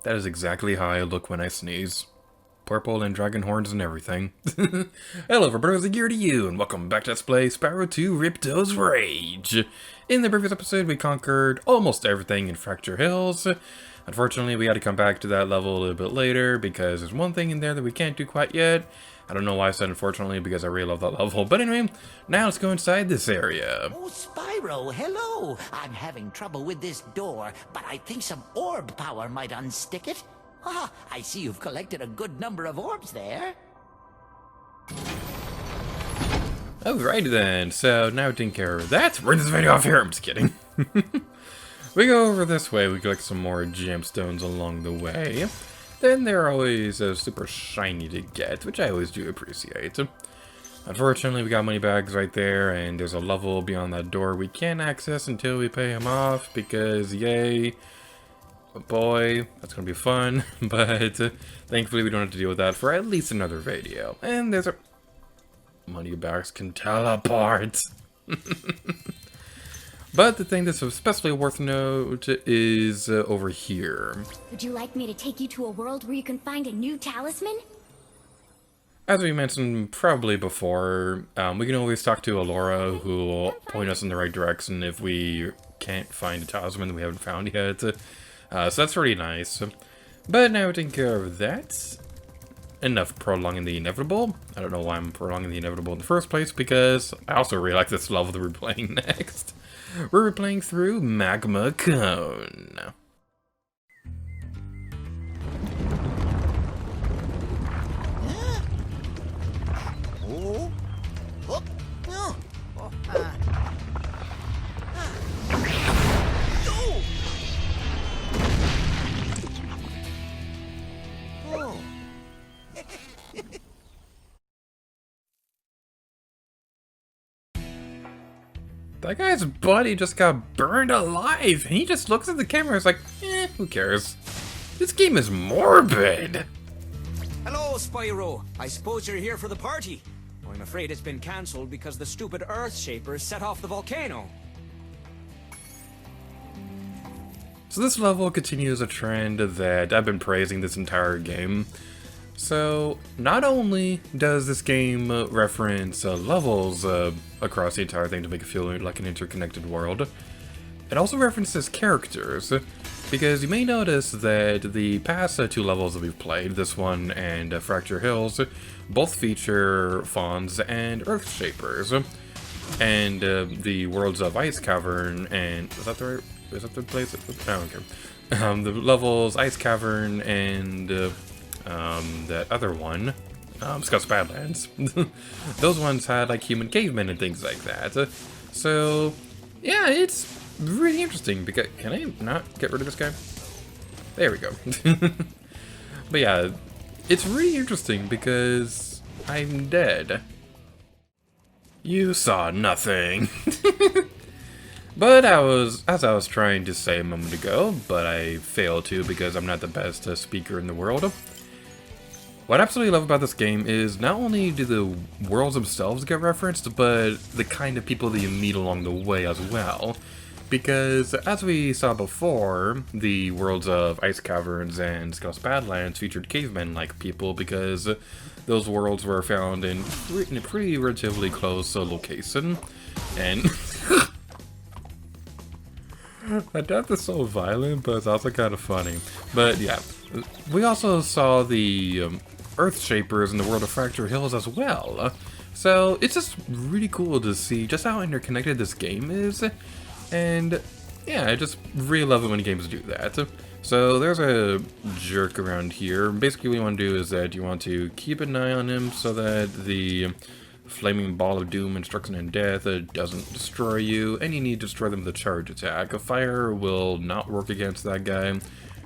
That is exactly how I look when I sneeze. Purple and dragon horns and everything. Hello everybody, it's a year to you, and welcome back to Let's Play Spyro 2 Ripto's Rage. In the previous episode, we conquered almost everything in Fracture Hills. Unfortunately, we had to come back to that level a little bit later, because there's one thing in there that we can't do quite yet. I don't know why I said unfortunately, because I really love that level. But anyway, now let's go inside this area. Oh, Spyro, hello! I'm having trouble with this door, but I think some orb power might unstick it. Ah, I see you've collected a good number of orbs there. Alright then, so now we take care of that. We're in this video off here, I'm just kidding. We go over this way, we collect some more gemstones along the way. Then they're always super shiny to get, which I always do appreciate. Unfortunately, we got money bags right there, and there's a level beyond that door we can't access until we pay him off, because yay. Boy, that's gonna be fun, but thankfully we don't have to deal with that for at least another video. And there's a... money bags can teleport! But the thing that's especially worth note is over here. Would you like me to take you to a world where you can find a new talisman? As we mentioned probably before, we can always talk to Alora, who will point us in the right direction if we can't find a talisman that we haven't found yet. So that's pretty nice. But now we're taking care of that. Enough prolonging the inevitable. I don't know why I'm prolonging the inevitable in the first place, because I also really like this level that we're playing next. We're playing through Magma Cone. Oh. Oh. Oh. Oh. Oh. That guy's buddy just got burned alive, and he just looks at the camera and is like, who cares? This game is morbid! Hello, Spyro. I suppose you're here for the party. I'm afraid it's been cancelled because the stupid Earth Shapers set off the volcano. So this level continues a trend that I've been praising this entire game. So, not only does this game reference levels across the entire thing to make it feel like an interconnected world, it also references characters, because you may notice that the past two levels that we've played, this one and Fracture Hills, both feature fawns and Earth Shapers, and the worlds of Ice Cavern and... is that the place? I don't care. The levels Ice Cavern and... that other one, Scott's Badlands, those ones had like human cavemen and things like that. So, yeah, it's really interesting because, can I not get rid of this guy? There we go. But yeah, it's really interesting because I'm dead. You saw nothing. But as I was trying to say a moment ago, but I failed to because I'm not the best speaker in the world. What I absolutely love about this game is not only do the worlds themselves get referenced, but the kind of people that you meet along the way as well. Because, as we saw before, the worlds of Ice Caverns and Scott's Badlands featured cavemen-like people because those worlds were found in a pretty relatively close location. And... that death is so violent, but it's also kind of funny. But yeah, we also saw the Earth Shapers in the world of Fracture Hills as well. So it's just really cool to see just how interconnected this game is. And yeah, I just really love it when games do that. So there's a jerk around here. Basically what you want to do is that you want to keep an eye on him so that the flaming ball of doom and destruction and death doesn't destroy you, and you need to destroy them with a charge attack. A fire will not work against that guy,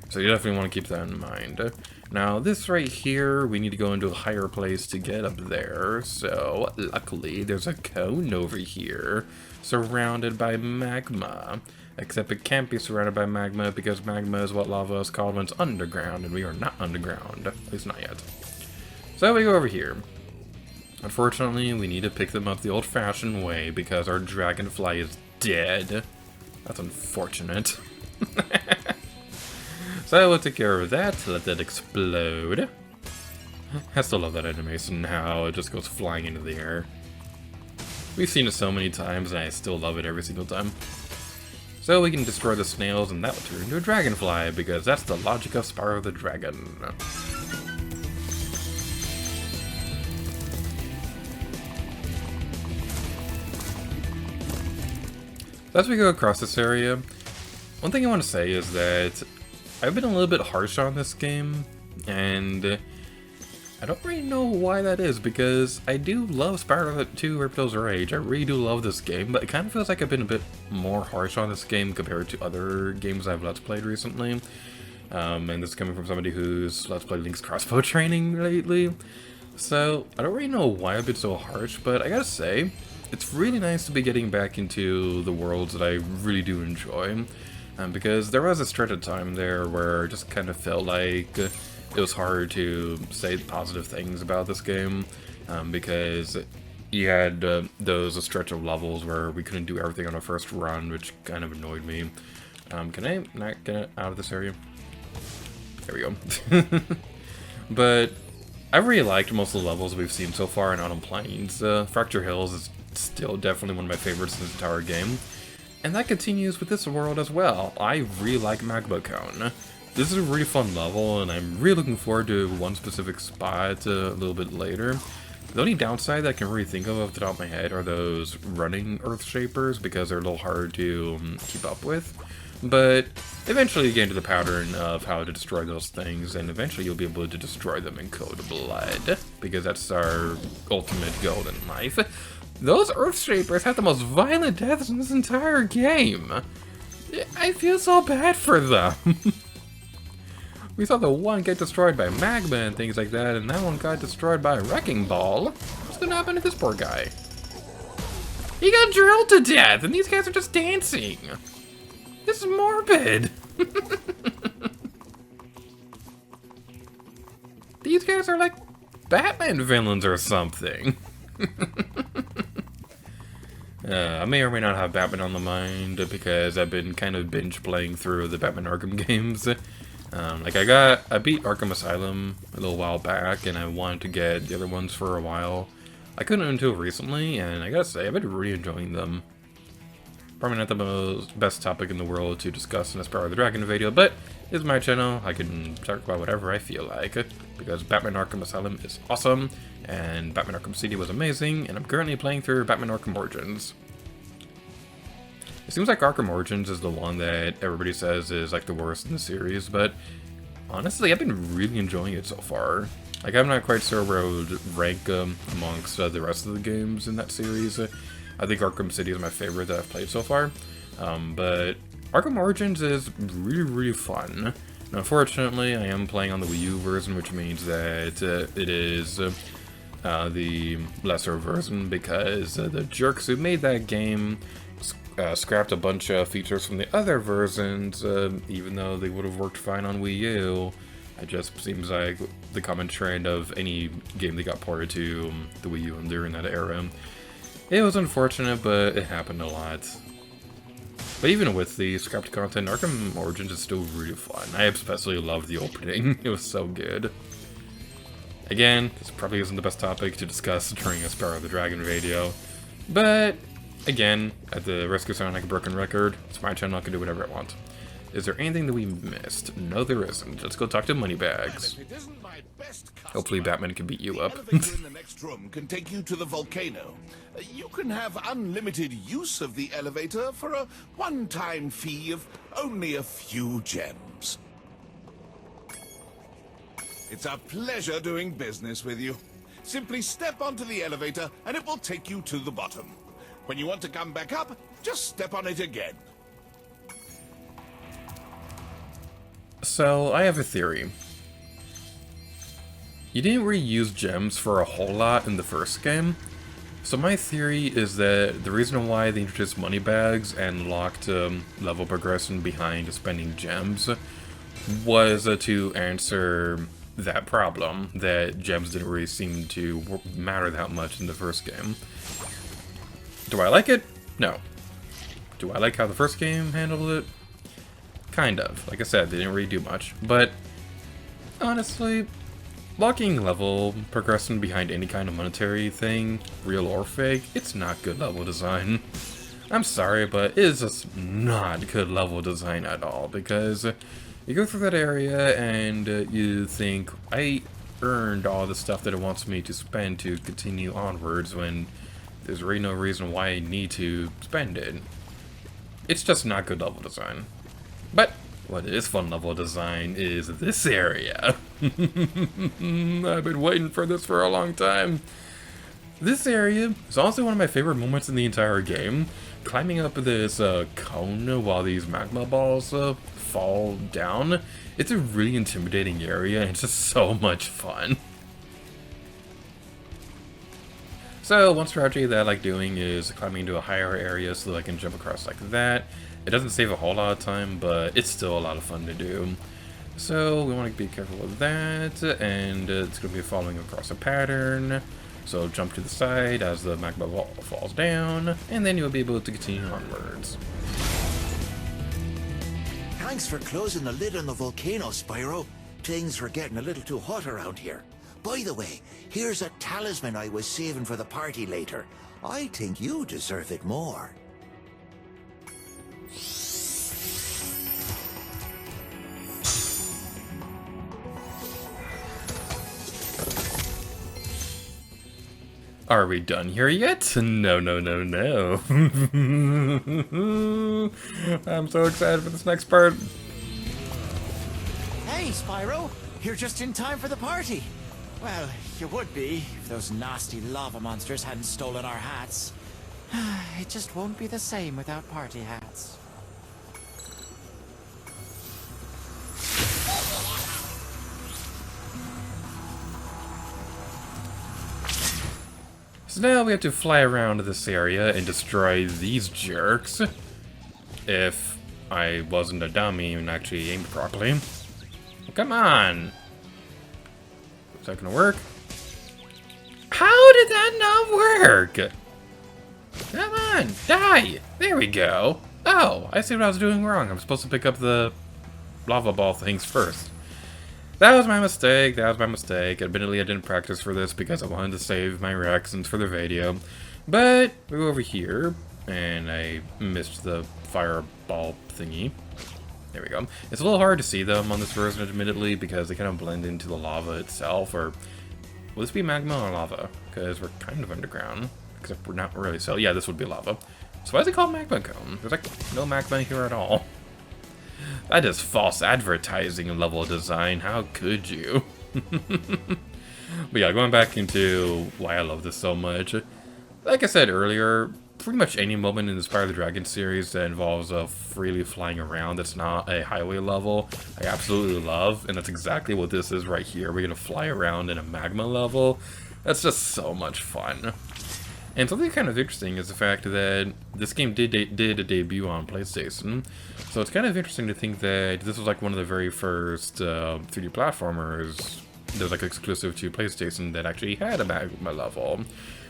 so you definitely want to keep that in mind. Now this right here, we need to go into a higher place to get up there, so luckily there's a cone over here surrounded by magma. Except it can't be surrounded by magma because magma is what lava is called when it's underground, and we are not underground, at least not yet. So we go over here. Unfortunately, we need to pick them up the old-fashioned way because our dragonfly is dead. That's unfortunate. So we'll take care of that, let that explode. I still love that animation, how it just goes flying into the air. We've seen it so many times, and I still love it every single time. So we can destroy the snails, and that will turn into a dragonfly, because that's the logic of Spyro the Dragon. As we go across this area, one thing I want to say is that I've been a little bit harsh on this game, and I don't really know why that is, because I do love Spyro 2 Ripto's Rage. I really do love this game, but it kind of feels like I've been a bit more harsh on this game compared to other games I've Let's Played recently. And this is coming from somebody who's Let's Played Link's crossbow training lately. So, I don't really know why I've been so harsh, but I gotta say, it's really nice to be getting back into the worlds that I really do enjoy. Because there was a stretch of time there where it just kind of felt like it was hard to say positive things about this game, because you had those stretch of levels where we couldn't do everything on our first run, which kind of annoyed me. Can I not get out of this area? There we go. But I really liked most of the levels we've seen so far in Autumn Plains. Fracture Hills is still definitely one of my favorites in this entire game. And that continues with this world as well. I really like Magma Cone. This is a really fun level, and I'm really looking forward to one specific spot a little bit later. The only downside that I can really think of off the top of my head are those running Earth Shapers, because they're a little hard to keep up with. But eventually you get into the pattern of how to destroy those things, and eventually you'll be able to destroy them in cold blood, because that's our ultimate goal in life. Those Earth Shapers have the most violent deaths in this entire game. I feel so bad for them. We saw the one get destroyed by magma and things like that, and that one got destroyed by a wrecking ball. What's gonna happen to this poor guy? He got drilled to death, and these guys are just dancing. This is morbid. These guys are like Batman villains or something. I may or may not have Batman on the mind, because I've been kind of binge playing through the Batman Arkham games. I beat Arkham Asylum a little while back, and I wanted to get the other ones for a while. I couldn't until recently, and I gotta say, I've been really enjoying them. Probably not the best topic in the world to discuss in a Spyro the Dragon video, but it's my channel. I can talk about whatever I feel like, because Batman Arkham Asylum is awesome, and Batman Arkham City was amazing, and I'm currently playing through Batman Arkham Origins. It seems like Arkham Origins is the one that everybody says is like the worst in the series, but honestly, I've been really enjoying it so far. Like, I'm not quite sure where I would rank amongst the rest of the games in that series. I think Arkham City is my favorite that I've played so far, but Arkham Origins is really, really fun. And unfortunately, I am playing on the Wii U version, which means that it is the lesser version, because the jerks who made that game scrapped a bunch of features from the other versions, even though they would have worked fine on Wii U. It just seems like the common trend of any game that got ported to the Wii U during that era. It was unfortunate, but it happened a lot. But even with the scrapped content, Arkham Origins is still really fun. I especially loved the opening. It was so good. Again, this probably isn't the best topic to discuss during a Spyro the Dragon video, but again, at the risk of sounding like a broken record, it's my channel, I can do whatever I want. Is there anything that we missed? No, there isn't. Let's go talk to Moneybags. Hopefully Batman can beat you up. The elevator in the next room can take you to the volcano. You can have unlimited use of the elevator for a one-time fee of only a few gems. It's a pleasure doing business with you. Simply step onto the elevator and it will take you to the bottom. When you want to come back up, just step on it again. So, I have a theory. You didn't really use gems for a whole lot in the first game. So my theory is that the reason why they introduced Moneybags and locked level progression behind spending gems was to answer that problem, that gems didn't really seem to matter that much in the first game. Do I like it? No. Do I like how the first game handled it? Kind of. Like I said, they didn't really do much. But, honestly, blocking level, progressing behind any kind of monetary thing, real or fake, it's not good level design. I'm sorry, but it is just not good level design at all, because you go through that area and you think, I earned all the stuff that it wants me to spend to continue onwards, when there's really no reason why I need to spend it. It's just not good level design. But what is fun level design is this area. I've been waiting for this for a long time. This area is also one of my favorite moments in the entire game. Climbing up this cone while these magma balls fall down. It's a really intimidating area, and it's just so much fun. So one strategy that I like doing is climbing into a higher area so that I can jump across like that. It doesn't save a whole lot of time, but it's still a lot of fun to do. So we want to be careful with that, and it's going to be following across a pattern. So jump to the side as the magma ball falls down, and then you'll be able to continue onwards. Thanks for closing the lid on the volcano, Spyro. Things were getting a little too hot around here. By the way, here's a talisman I was saving for the party later. I think you deserve it more. Are we done here yet? No, no, no, no. I'm so excited for this next part. Hey, Spyro! You're just in time for the party! Well, you would be if those nasty lava monsters hadn't stolen our hats. It just won't be the same without party hats. So now we have to fly around this area and destroy these jerks. If I wasn't a dummy and actually aimed properly. Come on! Is that gonna work? How did that not work? Come on, die! There we go. Oh, I see what I was doing wrong. I'm supposed to pick up the lava ball things first. That was my mistake, that was my mistake. Admittedly, I didn't practice for this because I wanted to save my reactions for the video. But, we go over here, and I missed the fireball thingy. There we go. It's a little hard to see them on this version, admittedly, because they kind of blend into the lava itself, or... Will this be magma or lava? Because we're kind of underground. Except we're not really, so yeah, this would be lava. So why is it called Magma Cone? There's like no magma here at all. That is false advertising level design, how could you? But yeah, going back into why I love this so much. Like I said earlier, pretty much any moment in the Spyro the Dragon series that involves freely flying around that's not a highway level, I absolutely love, and that's exactly what this is right here. We're gonna fly around in a magma level. That's just so much fun. And something kind of interesting is the fact that this game did a debut on PlayStation, so it's kind of interesting to think that this was like one of the very first 3D platformers that was like exclusive to PlayStation that actually had a magma level.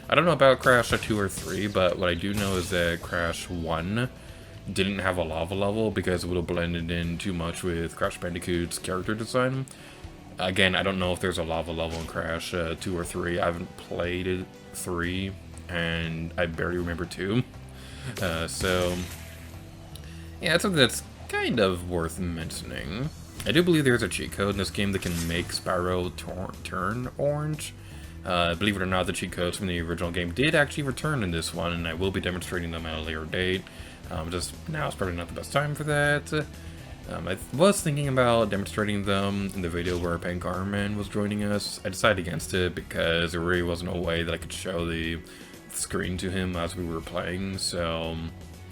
I don't know about Crash 2 or 3, but what I do know is that Crash 1 didn't have a lava level because it would have blended in too much with Crash Bandicoot's character design. Again, I don't know if there's a lava level in Crash 2 or 3. I haven't played 3. And I barely remember 2. So, yeah, that's something that's kind of worth mentioning. I do believe there's a cheat code in this game that can make Spyro turn orange. Believe it or not, the cheat codes from the original game did actually return in this one, and I will be demonstrating them at a later date. Just now is probably not the best time for that. I was thinking about demonstrating them in the video where Pen Garman was joining us. I decided against it because there really wasn't a way that I could show the screen to him as we were playing, so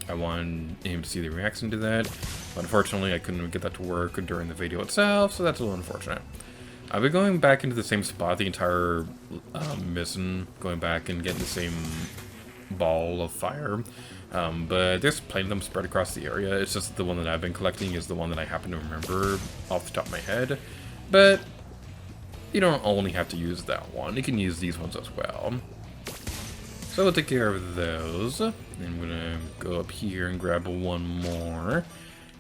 I wanted him to see the reaction to that. But unfortunately, I couldn't get that to work during the video itself, so that's a little unfortunate. I'll be going back into the same spot the entire mission, going back and getting the same ball of fire. But there's plenty of them spread across the area. It's just the one that I've been collecting is the one that I happen to remember off the top of my head. But you don't only have to use that one. You can use these ones as well. So we'll take care of those. I'm gonna go up here and grab one more.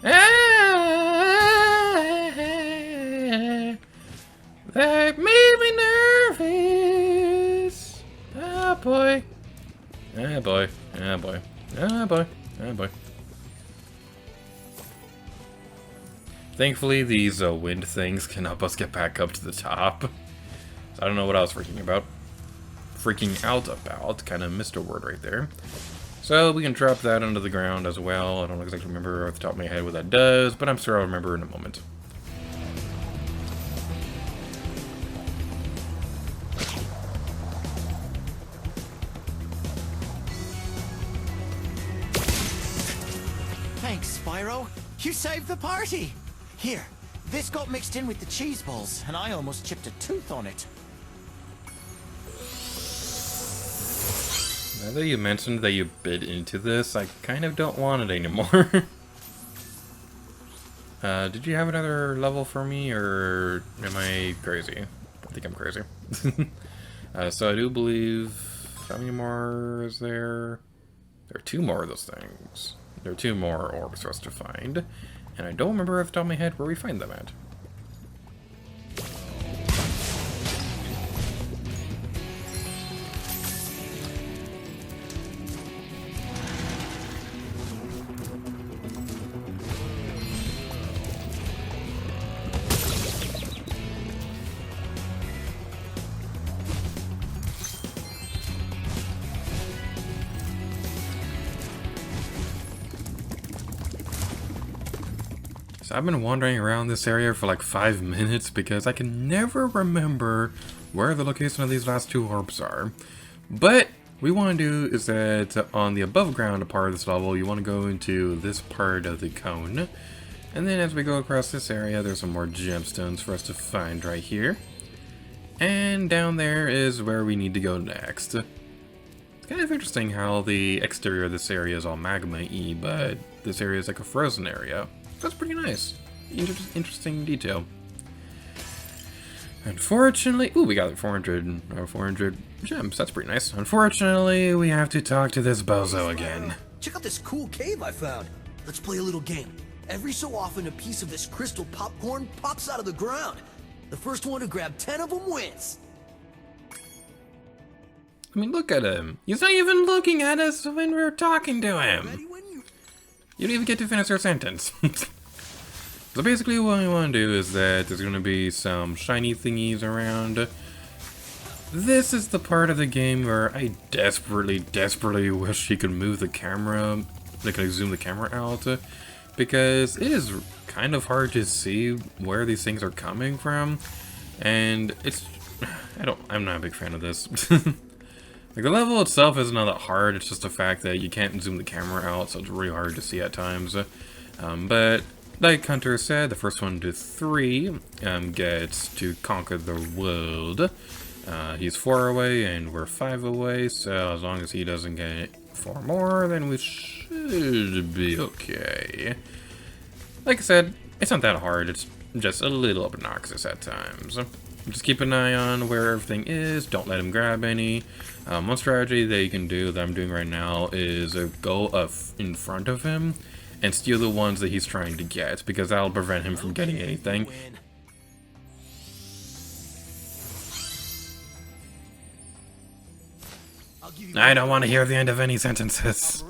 Ah! That made me nervous. Ah, boy. Ah, boy. Ah, boy. Ah, boy. Ah, boy. Thankfully, these wind things can help us get back up to the top. So I don't know what I was freaking out about. Kind of missed a word right there. So we can drop that onto the ground as well. I don't exactly remember off the top of my head what that does, but I'm sure I'll remember in a moment. Thanks, Spyro. You saved the party. Here, this got mixed in with the cheese balls, and I almost chipped a tooth on it. Now that you mentioned that you bit into this, I kind of don't want it anymore. Did you have another level for me, or am I crazy? I think I'm crazy. So I do believe... How many more is there? There are 2 more of those things. There are 2 more orbs for us to find. And I don't remember off the top of my head where we find them at. So I've been wandering around this area for like 5 minutes because I can never remember where the location of these last 2 orbs are. But what we want to do is that on the above ground part of this level, you want to go into this part of the cone. And then as we go across this area, there's some more gemstones for us to find right here. And down there is where we need to go next. It's kind of interesting how the exterior of this area is all magma-y, but this area is like a frozen area. That's pretty nice. Interesting detail. Unfortunately... Ooh, we got 400 gems. That's pretty nice. Unfortunately, we have to talk to this bozo again. Check out this cool cave I found. Let's play a little game. Every so often, a piece of this crystal popcorn pops out of the ground. The first one to grab 10 of them wins. I mean, look at him. He's not even looking at us when we're talking to him. You didn't even get to finish your sentence. So basically what we want to do is that there's going to be some shiny thingies around. This is the part of the game where I desperately wish he could move the camera, like zoom the camera out, because it is kind of hard to see where these things are coming from, and it's, I'm not a big fan of this. Like, the level itself isn't all that hard, it's just the fact that you can't zoom the camera out, so it's really hard to see at times. But, like Hunter said, the first 1 to 3 gets to conquer the world. He's 4 away, and we're 5 away, so as long as he doesn't get 4 more, then we should be okay. Like I said, it's not that hard, it's just a little obnoxious at times. Just keep an eye on where everything is, don't let him grab any. One strategy that you can do, that I'm doing right now, is go up in front of him and steal the ones that he's trying to get, because that'll prevent him from getting anything. I don't want to hear the end of any sentences.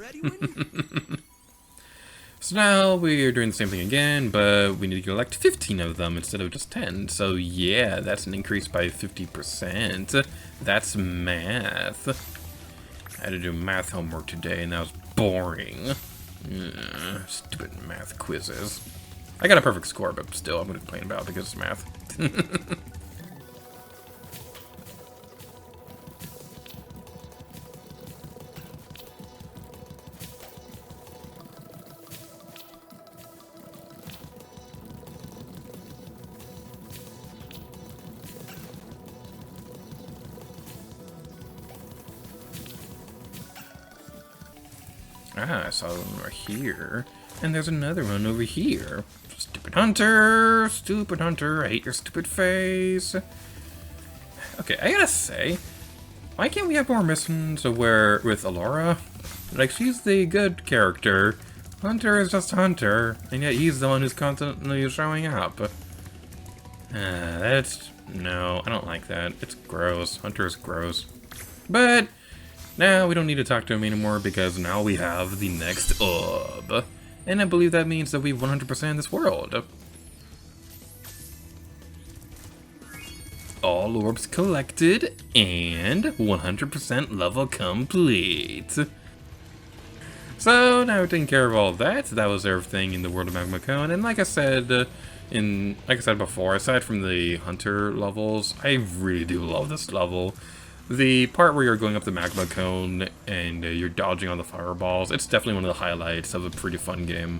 So now we are doing the same thing again, but we need to collect 15 of them instead of just 10. So yeah, that's an increase by 50%. That's math. I had to do math homework today, and that was boring. Stupid math quizzes. I got a perfect score, but still, I'm going to complain about it because it's math. Ah, I saw one right here. And there's another one over here. Stupid hunter! Stupid hunter! I hate your stupid face! Okay, I gotta say, why can't we have more missions where with Alora? Like, she's the good character. Hunter is just Hunter, and yet he's the one who's constantly showing up. That's No, I don't like that. It's gross. Hunter is gross. But now we don't need to talk to him anymore because now we have the next orb. And I believe that means that we've 100% this world. All orbs collected and 100% level complete. So now we're taking care of all that. That was everything in the world of Magma Cone. And like I said, before, aside from the hunter levels, I really do love this level. The part where you're going up the Magma Cone and you're dodging on the fireballs, it's definitely one of the highlights of a pretty fun game.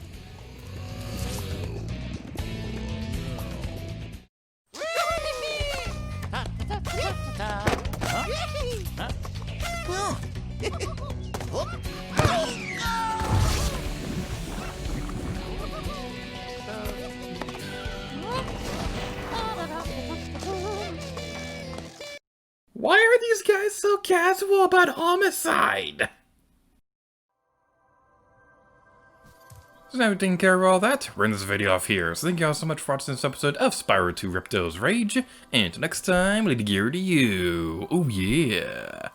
Why are these guys so casual about homicide? So now we've taken care of all that, we're in this video off here. So thank you all so much for watching this episode of Spyro 2 Ripto's Rage. And until next time, Lady Gear to you. Oh yeah.